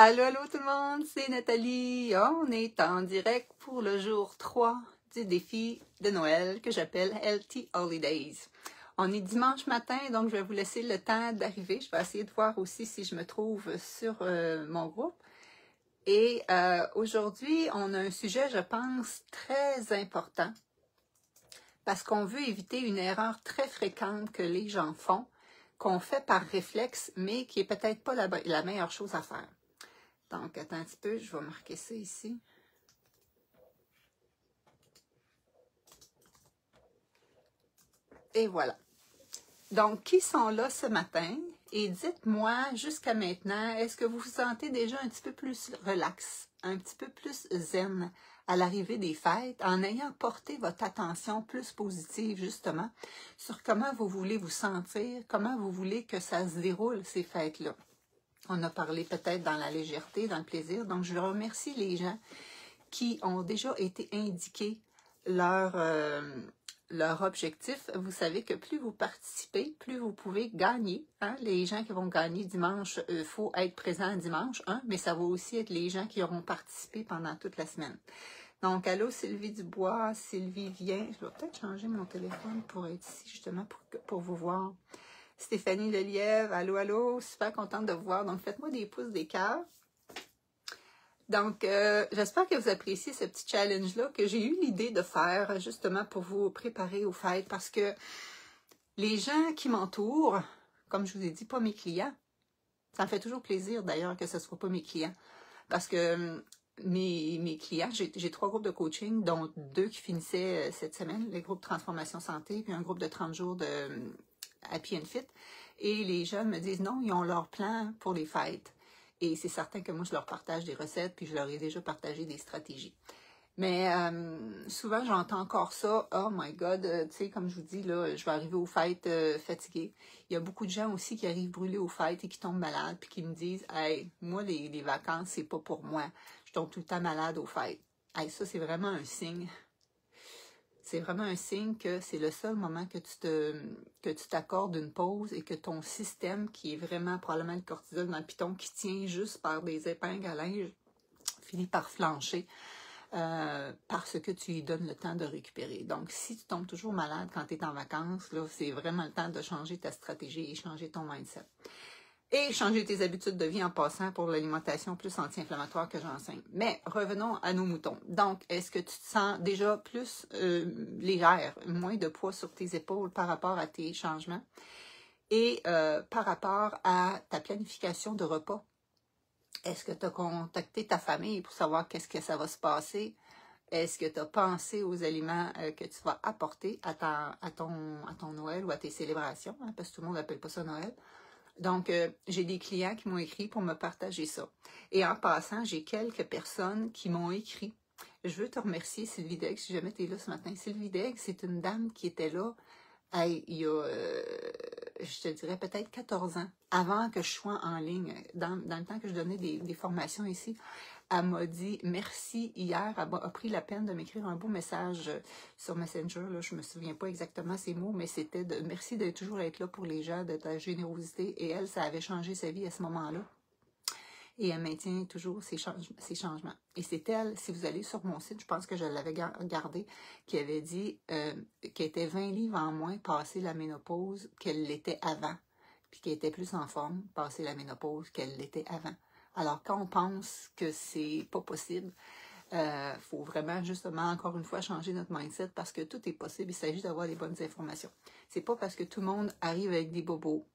Allô, allô tout le monde, c'est Nathalie. On est en direct pour le jour 3 du défi de Noël que j'appelle Healthy Holidays. On est dimanche matin, donc je vais vous laisser le temps d'arriver. Je vais essayer de voir aussi si je me trouve sur mon groupe. Et aujourd'hui, on a un sujet, je pense, très important parce qu'on veut éviter une erreur très fréquente que les gens font, qu'on fait par réflexe, mais qui est peut-être pas la meilleure chose à faire. Donc, attends un petit peu, je vais marquer ça ici. Et voilà. Donc, qui sont là ce matin? Et dites-moi, jusqu'à maintenant, est-ce que vous vous sentez déjà un petit peu plus relax, un petit peu plus zen à l'arrivée des fêtes, en ayant porté votre attention plus positive, justement, sur comment vous voulez vous sentir, comment vous voulez que ça se déroule, ces fêtes-là? On a parlé peut-être dans la légèreté, dans le plaisir. Donc, je remercie les gens qui ont déjà été indiqués leur objectif. Vous savez que plus vous participez, plus vous pouvez gagner. Hein? Les gens qui vont gagner dimanche, il faut être présent dimanche, hein? Mais ça va aussi être les gens qui auront participé pendant toute la semaine. Donc, allô Sylvie Dubois, Sylvie vient. Je vais peut-être changer mon téléphone pour être ici, justement, pour vous voir. Stéphanie Lelièvre, allô, allô, super contente de vous voir. Donc, faites-moi des pouces, des cœurs. Donc, j'espère que vous appréciez ce petit challenge-là que j'ai eu l'idée de faire justement pour vous préparer aux fêtes parce que les gens qui m'entourent, comme je vous ai dit, pas mes clients, ça me fait toujours plaisir d'ailleurs que ce ne soit pas mes clients parce que mes clients, j'ai 3 groupes de coaching, dont 2 qui finissaient cette semaine, les groupes Transformation Santé, puis un groupe de 30 jours de Happy and Fit. Et les jeunes me disent non, ils ont leur plan pour les fêtes. Et c'est certain que moi, je leur partage des recettes, puis je leur ai déjà partagé des stratégies. Mais souvent, j'entends encore ça. Oh my God, tu sais, comme je vous dis, là, je vais arriver aux fêtes fatiguée. Il y a beaucoup de gens aussi qui arrivent brûlés aux fêtes et qui tombent malades, puis qui me disent « Hey, moi, les vacances, c'est pas pour moi. Je tombe tout le temps malade aux fêtes. » Hey, ça, c'est vraiment un signe. C'est vraiment un signe que c'est le seul moment que tu t'accordes une pause et que ton système, qui est vraiment probablement le cortisol dans le piton, qui tient juste par des épingles à linge, finit par flancher parce que tu lui donnes le temps de récupérer. Donc, si tu tombes toujours malade quand tu es en vacances, là, c'est vraiment le temps de changer ta stratégie et changer ton mindset. Et changer tes habitudes de vie en passant pour l'alimentation plus anti-inflammatoire que j'enseigne. Mais revenons à nos moutons. Donc, est-ce que tu te sens déjà plus légère, moins de poids sur tes épaules par rapport à tes changements et par rapport à ta planification de repas? Est-ce que tu as contacté ta famille pour savoir qu'est-ce que ça va se passer? Est-ce que tu as pensé aux aliments que tu vas apporter à ton Noël ou à tes célébrations? Hein, parce que tout le monde n'appelle pas ça Noël. Donc, j'ai des clients qui m'ont écrit pour me partager ça. Et en passant, j'ai quelques personnes qui m'ont écrit. Je veux te remercier, Sylvie Degg, si jamais tu es là ce matin. Sylvie Degg, c'est une dame qui était là il y a, je te dirais, peut-être 14 ans, avant que je sois en ligne, dans le temps que je donnais des formations ici. Elle m'a dit merci hier, elle a pris la peine de m'écrire un beau message sur Messenger. Là, je ne me souviens pas exactement ces mots, mais c'était de merci de toujours être là pour les gens, de ta générosité. Et elle, ça avait changé sa vie à ce moment-là. Et elle maintient toujours ses changements. Et c'est elle, si vous allez sur mon site, je pense que je l'avais gardé, qui avait dit qu'elle était 20 livres en moins passé la ménopause qu'elle l'était avant. Puis qu'elle était plus en forme passé la ménopause qu'elle l'était avant. Alors, quand on pense que c'est pas possible, faut vraiment, justement, encore une fois, changer notre mindset parce que tout est possible. Il s'agit d'avoir les bonnes informations. C'est pas parce que tout le monde arrive avec des bobos,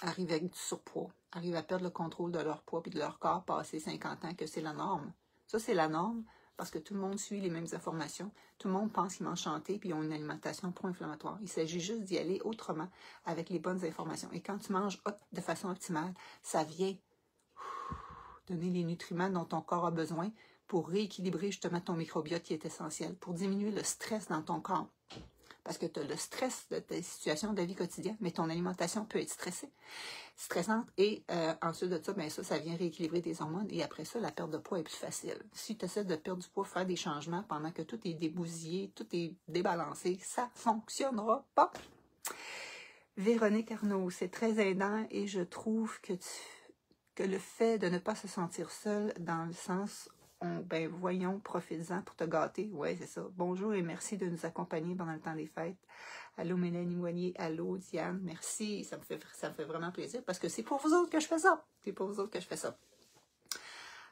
arrive avec du surpoids, arrive à perdre le contrôle de leur poids et de leur corps passé 50 ans que c'est la norme. Ça, c'est la norme parce que tout le monde suit les mêmes informations. Tout le monde pense qu'ils mangent santé puis ils ont une alimentation pro-inflammatoire. Il s'agit juste d'y aller autrement avec les bonnes informations. Et quand tu manges de façon optimale, ça vient donner les nutriments dont ton corps a besoin pour rééquilibrer justement ton microbiote qui est essentiel, pour diminuer le stress dans ton corps. Parce que tu as le stress de tes situations de la vie quotidienne, mais ton alimentation peut être stressante. Et ensuite de ça, bien ça vient rééquilibrer tes hormones. Et après ça, la perte de poids est plus facile. Si tu essaies de perdre du poids, faire des changements pendant que tout est débousillé, tout est débalancé, ça ne fonctionnera pas. Véronique Arnaud, c'est très aidant et je trouve que que le fait de ne pas se sentir seul dans le sens, ben voyons, profites-en pour te gâter. Oui, c'est ça. Bonjour et merci de nous accompagner pendant le temps des fêtes. Allô Mélanie Moignier, allô Diane, merci. Ça me fait vraiment plaisir parce que c'est pour vous autres que je fais ça. C'est pour vous autres que je fais ça.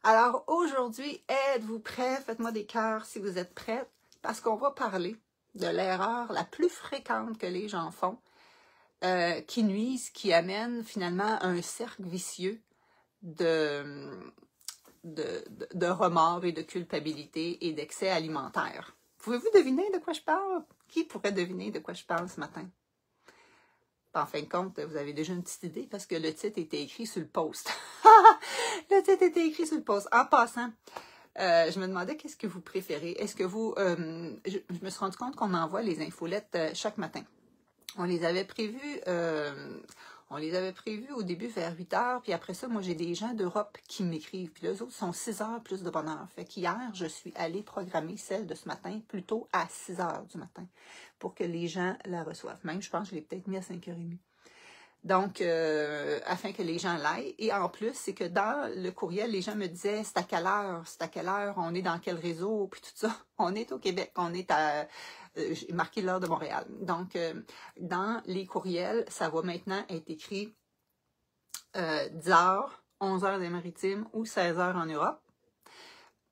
Alors aujourd'hui, êtes-vous prêts? Faites-moi des cœurs si vous êtes prêts parce qu'on va parler de l'erreur la plus fréquente que les gens font, qui nuisent, qui amène finalement un cercle vicieux de remords et de culpabilité et d'excès alimentaire. Pouvez-vous deviner de quoi je parle? Qui pourrait deviner de quoi je parle ce matin? En fin de compte, vous avez déjà une petite idée parce que le titre était écrit sur le post. Le titre était écrit sur le post. En passant, je me demandais qu'est-ce que vous préférez. Est-ce que vous... je me suis rendu compte qu'on envoie les infolettes chaque matin. On les avait prévues au début vers 8 heures, puis après ça, moi, j'ai des gens d'Europe qui m'écrivent, puis les autres sont 6 heures plus de bonne heure. Fait qu'hier, je suis allée programmer celle de ce matin plutôt à 6 heures du matin pour que les gens la reçoivent. Même, je pense que je l'ai peut-être mis à 5h30. Donc, afin que les gens l'aillent. Et en plus, c'est que dans le courriel, les gens me disaient, c'est à quelle heure, on est dans quel réseau, puis tout ça. On est au Québec, on est à, j'ai marqué l'heure de Montréal. Donc, dans les courriels, ça va maintenant être écrit 10h, 11h des Maritimes ou 16h en Europe.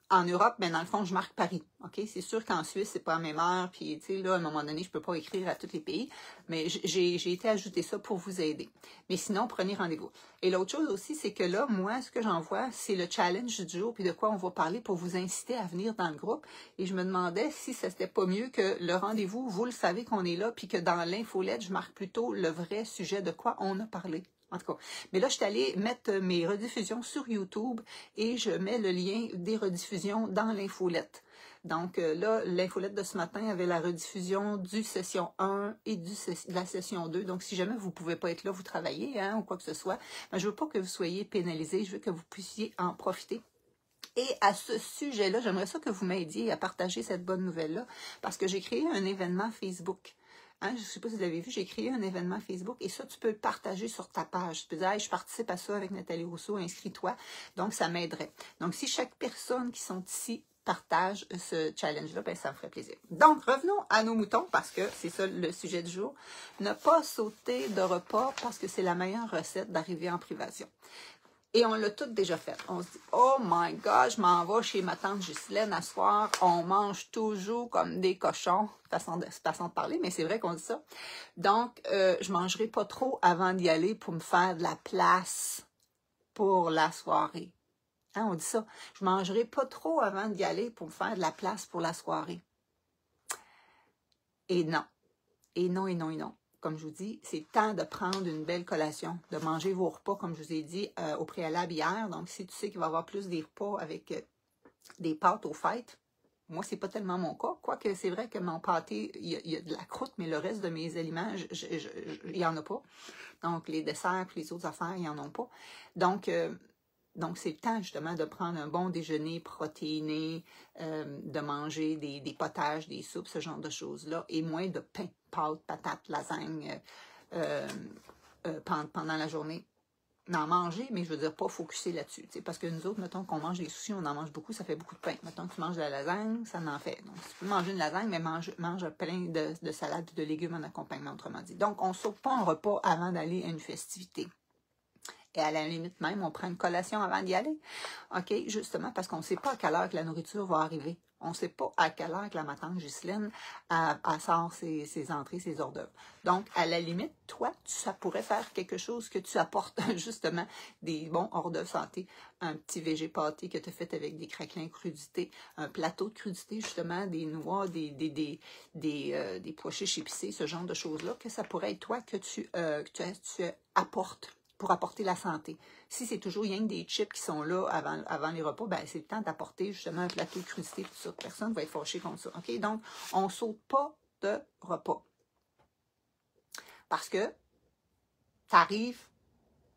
En Europe, ben dans le fond, je marque Paris. OK? C'est sûr qu'en Suisse, c'est pas la même heure. Puis, tu sais, là, à un moment donné, je peux pas écrire à tous les pays. Mais j'ai été ajouter ça pour vous aider. Mais sinon, prenez rendez-vous. Et l'autre chose aussi, c'est que là, moi, ce que j'envoie, c'est le challenge du jour, puis de quoi on va parler pour vous inciter à venir dans le groupe. Et je me demandais si ça c'était pas mieux que le rendez-vous, vous le savez qu'on est là, puis que dans l'infolette, je marque plutôt le vrai sujet de quoi on a parlé. En tout cas, mais là, je suis allée mettre mes rediffusions sur YouTube et je mets le lien des rediffusions dans l'infolette. Donc là, l'infolette de ce matin avait la rediffusion du session 1 et de la session 2. Donc, si jamais vous ne pouvez pas être là, vous travaillez ou quoi que ce soit, ben, je ne veux pas que vous soyez pénalisés, je veux que vous puissiez en profiter. Et à ce sujet-là, j'aimerais ça que vous m'aidiez à partager cette bonne nouvelle-là parce que j'ai créé un événement Facebook. Je ne sais pas si vous l'avez vu, j'ai créé un événement Facebook et ça, tu peux le partager sur ta page. Tu peux dire, hey, je participe à ça avec Nathalie Rousseau, inscris-toi. Donc, ça m'aiderait. Donc, si chaque personne qui sont ici partage ce challenge-là, ben, ça me ferait plaisir. Donc, revenons à nos moutons parce que c'est ça le sujet du jour. Ne pas sauter de repas parce que c'est la meilleure recette d'arriver en privation. Et on l'a tout déjà fait. On se dit, oh my God, je m'en vais chez ma tante Ghislaine à soir. On mange toujours comme des cochons. Façon de parler, mais c'est vrai qu'on dit ça. Donc, je mangerai pas trop avant d'y aller pour me faire de la place pour la soirée. On dit ça. Je mangerai pas trop avant d'y aller pour me faire de la place pour la soirée. Et non. Et non, et non, et non. Comme je vous dis, c'est temps de prendre une belle collation, de manger vos repas, comme je vous ai dit au préalable hier. Donc, si tu sais qu'il va y avoir plus des repas avec des pâtes aux fêtes, moi, c'est pas tellement mon cas. Quoique, c'est vrai que mon pâté, il y a de la croûte, mais le reste de mes aliments, il n'y en a pas. Donc, les desserts et les autres affaires, il n'y en a pas. Donc, c'est le temps, justement, de prendre un bon déjeuner protéiné, de manger des potages, des soupes, ce genre de choses-là, et moins de pain, pâtes, patates, lasagne pendant la journée. D'en manger, mais je veux dire pas focuser là-dessus. Parce que nous autres, mettons qu'on mange des sushis, on en mange beaucoup, ça fait beaucoup de pain. Mettons que tu manges de la lasagne, ça en fait. Donc, tu peux manger une lasagne, mais mange plein de salades et de légumes en accompagnement, autrement dit. Donc, on ne saute pas un repas avant d'aller à une festivité. Et à la limite même, on prend une collation avant d'y aller. OK? Justement parce qu'on ne sait pas à quelle heure que la nourriture va arriver. On ne sait pas à quelle heure que la matante Ghislaine sort ses entrées, ses hors d'œuvre. Donc, à la limite, toi, ça pourrait faire quelque chose que tu apportes justement des bons hors d'œuvre santé. Un petit végé pâté que tu as fait avec des craquelins crudités, un plateau de crudités, justement, des noix, des pois chiches épicés, ce genre de choses-là, que ça pourrait être toi que tu apportes pour apporter la santé. Si c'est toujours rien que des chips qui sont là avant les repas, ben c'est le temps d'apporter justement un plateau de crudités, tout ça. Personne ne va être fâché contre ça. OK? Donc, on ne saute pas de repas. Parce que tu arrives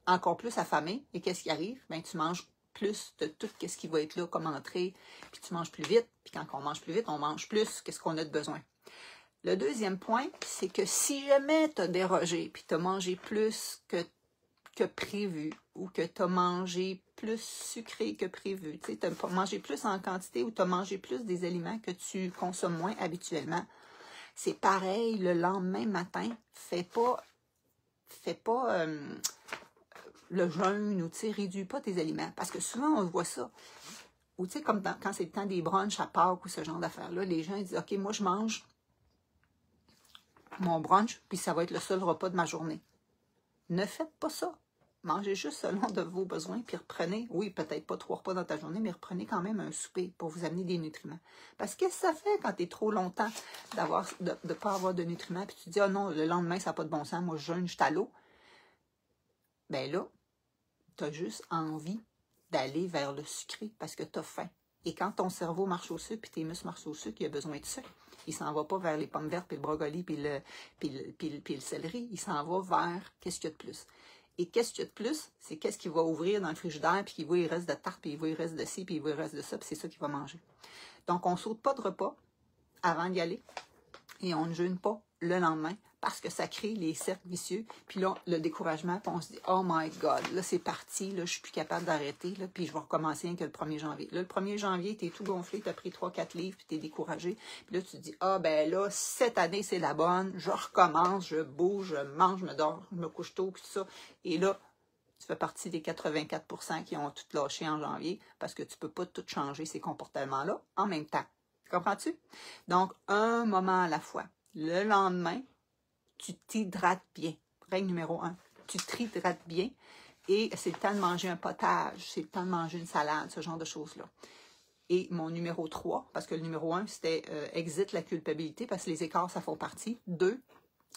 encore plus affamé. Et qu'est-ce qui arrive? Ben, tu manges plus de tout ce qui va être là comme entrée, puis tu manges plus vite. Puis quand on mange plus vite, on mange plus qu'est-ce qu'on a de besoin. Le deuxième point, c'est que si jamais tu as dérogé, puis tu as mangé plus que que prévu ou que tu as mangé plus sucré que prévu, tu sais, tu as mangé plus en quantité ou tu as mangé plus des aliments que tu consommes moins habituellement, c'est pareil le lendemain matin. Fais pas le jeûne ou tu sais, réduis pas tes aliments. Parce que souvent, on voit ça. Ou tu sais, comme quand c'est le temps des brunchs à Pâques ou ce genre d'affaires-là, les gens ils disent « OK, moi, je mange mon brunch, puis ça va être le seul repas de ma journée. » Ne faites pas ça. Mangez juste selon de vos besoins, puis reprenez, oui, peut-être pas 3 repas dans ta journée, mais reprenez quand même un souper pour vous amener des nutriments. Parce que qu'est-ce que ça fait quand tu es trop longtemps de ne pas avoir de nutriments, puis tu te dis « Ah non, le lendemain, ça n'a pas de bon sens, moi je jeûne, je suis à l'eau. » Ben là, tu as juste envie d'aller vers le sucré parce que tu as faim. Et quand ton cerveau marche au sucre, puis tes muscles marchent au sucre, il a besoin de sucre. Il s'en va pas vers les pommes vertes, puis le brocoli, puis le céleri. Il s'en va vers qu'est-ce qu'il y a de plus. Et qu'est-ce qu'il y a de plus, c'est qu'est-ce qu'il va ouvrir dans le frigidaire, puis qu'il voit il reste de tarte, puis il voit il reste de ci, puis il voit il reste de ça, puis c'est ça qu'il va manger. Donc, on ne saute pas de repas avant d'y aller, et on ne jeûne pas le lendemain, parce que ça crée les cercles vicieux. Puis là, le découragement, puis on se dit « Oh my God, là c'est parti, là je ne suis plus capable d'arrêter, là, puis je vais recommencer que le 1er janvier. » Là, le 1er janvier, tu es tout gonflé, tu as pris 3-4 livres, puis tu es découragé. Puis là, tu te dis « Ah ben là, cette année, c'est la bonne, je recommence, je bouge, je mange, je me dors, je me couche tôt, puis tout ça. » Et là, tu fais partie des 84% qui ont tout lâché en janvier, parce que tu ne peux pas tout changer ces comportements-là en même temps. Comprends-tu? Donc, un moment à la fois. Le lendemain, tu t'hydrates bien. Règle numéro 1, tu t'hydrates bien et c'est le temps de manger un potage, c'est le temps de manger une salade, ce genre de choses-là. Et mon numéro 3, parce que le numéro 1, c'était exit la culpabilité, parce que les écarts, ça fait partie. 2,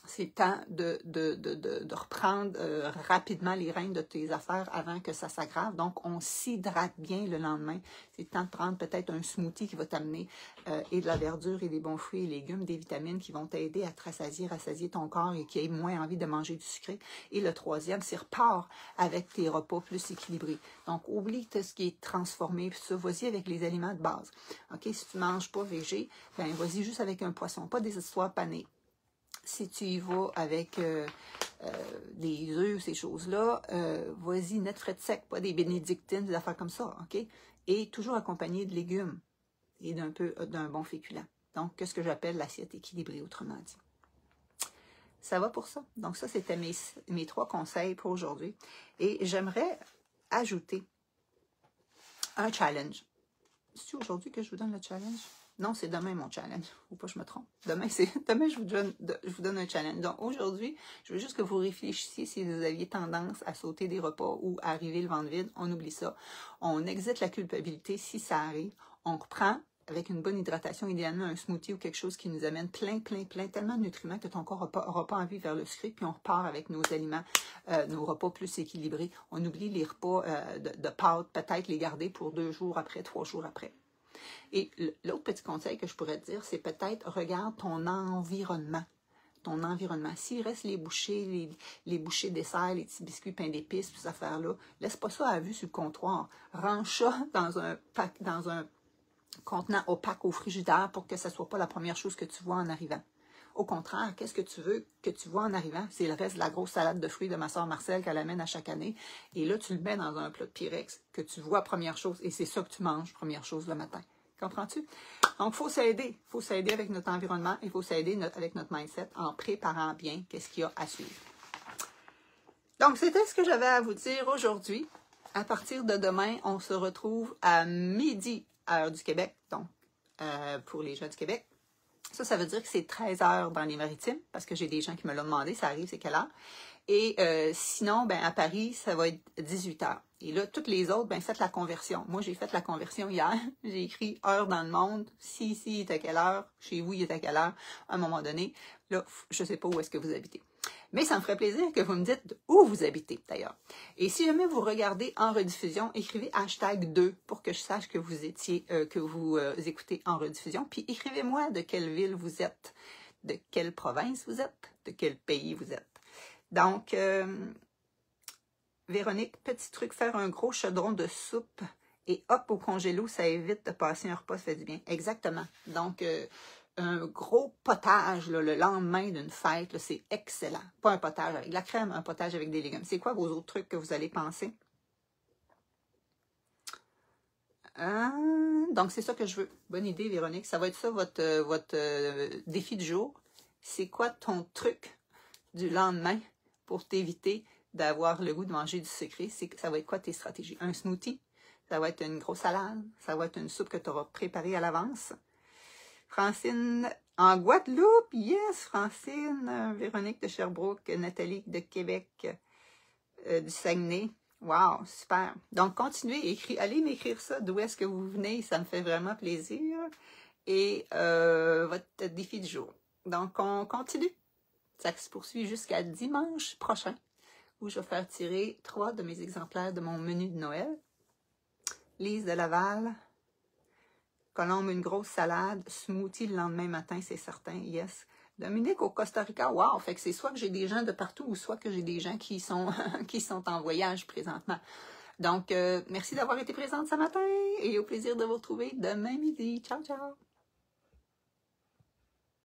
c'est le temps de reprendre rapidement les rênes de tes affaires avant que ça s'aggrave. Donc, on s'hydrate bien le lendemain. C'est le temps de prendre peut-être un smoothie qui va t'amener et de la verdure et des bons fruits et légumes, des vitamines qui vont t'aider à te rassasier ton corps et qui aient moins envie de manger du sucré. Et le troisième, c'est repars avec tes repas plus équilibrés. Donc, oublie tout ce qui est transformé, puis ça, vas-y avec les aliments de base. OK, si tu ne manges pas végé, ben vas-y juste avec un poisson, pas des histoires panées. Si tu y vas avec des œufs, ces choses-là, vas-y, net frais de sec, pas des bénédictines, des affaires comme ça, OK? Et toujours accompagné de légumes et d'un bon féculent. Donc, qu'est-ce que j'appelle l'assiette équilibrée, autrement dit. Ça va pour ça. Donc, ça, c'était mes 3 conseils pour aujourd'hui. Et j'aimerais ajouter un challenge. C'est aujourd'hui que je vous donne le challenge? Non, c'est demain mon challenge. Faut pas que je me trompe. Demain, je vous donne un challenge. Donc aujourd'hui, je veux juste que vous réfléchissiez si vous aviez tendance à sauter des repas ou à arriver le ventre vide. On oublie ça. On exite la culpabilité si ça arrive. On reprend avec une bonne hydratation, idéalement un smoothie ou quelque chose qui nous amène plein, tellement de nutriments que ton corps n'aura pas envie vers le sucré, puis on repart avec nos aliments, nos repas plus équilibrés. On oublie les repas de pâtes, peut-être les garder pour 2 jours après, 3 jours après. Et l'autre petit conseil que je pourrais te dire, c'est peut-être regarde ton environnement. Ton environnement. S'il reste les bouchées, les bouchées dessert, les petits biscuits, pain d'épices, ces affaires-là, laisse pas ça à vue sur le comptoir. Range ça dans un contenant opaque au frigidaire pour que ce ne soit pas la première chose que tu vois en arrivant. Au contraire, qu'est-ce que tu veux que tu vois en arrivant? C'est le reste de la grosse salade de fruits de ma soeur Marcel qu'elle amène à chaque année. Et là, tu le mets dans un plat de Pyrex que tu vois première chose. Et c'est ça que tu manges première chose le matin. Comprends-tu? Donc, il faut s'aider. Il faut s'aider avec notre environnement. Il faut s'aider avec notre mindset en préparant bien qu'est-ce qu'il y a à suivre. Donc, c'était ce que j'avais à vous dire aujourd'hui. À partir de demain, on se retrouve à midi, heure du Québec. Donc, pour les gens du Québec. Ça veut dire que c'est 13 heures dans les maritimes, parce que j'ai des gens qui me l'ont demandé, ça arrive, c'est quelle heure. Et sinon, ben, à Paris, ça va être 18 heures. Et là, toutes les autres, ben, faites la conversion. Moi, j'ai fait la conversion hier. J'ai écrit heure dans le monde. Si ici, il est à quelle heure? Chez vous, il est à quelle heure? À un moment donné, là, je ne sais pas où est-ce que vous habitez. Mais ça me ferait plaisir que vous me dites où vous habitez, d'ailleurs. Et si jamais vous regardez en rediffusion, écrivez #2 pour que je sache que vous écoutez en rediffusion. Puis écrivez-moi de quelle ville vous êtes, de quelle province vous êtes, de quel pays vous êtes. Donc, Véronique, petit truc, faire un gros chaudron de soupe et hop au congélo, ça évite de passer un repas, ça fait du bien. Exactement. Donc, un gros potage là, le lendemain d'une fête, c'est excellent. Pas un potage avec de la crème, un potage avec des légumes. C'est quoi vos autres trucs que vous allez penser? Donc, c'est ça que je veux. Bonne idée, Véronique. Ça va être ça, votre défi du jour. C'est quoi ton truc du lendemain pour t'éviter d'avoir le goût de manger du sucré? Ça va être quoi tes stratégies? Un smoothie? Ça va être une grosse salade? Ça va être une soupe que tu auras préparée à l'avance? Francine, en Guadeloupe, yes, Francine, Véronique de Sherbrooke, Nathalie de Québec, du Saguenay. Wow, super. Donc, continuez, allez m'écrire ça, d'où est-ce que vous venez, ça me fait vraiment plaisir. Et votre défi du jour. Donc, on continue. Ça se poursuit jusqu'à dimanche prochain, où je vais faire tirer 3 de mes exemplaires de mon menu de Noël. Lise de Laval. Colombe, une grosse salade, smoothie le lendemain matin, c'est certain, yes. Dominique au Costa Rica, wow, fait que c'est soit que j'ai des gens de partout ou soit que j'ai des gens qui sont, qui sont en voyage présentement. Donc, merci d'avoir été présente ce matin et au plaisir de vous retrouver demain midi. Ciao, ciao!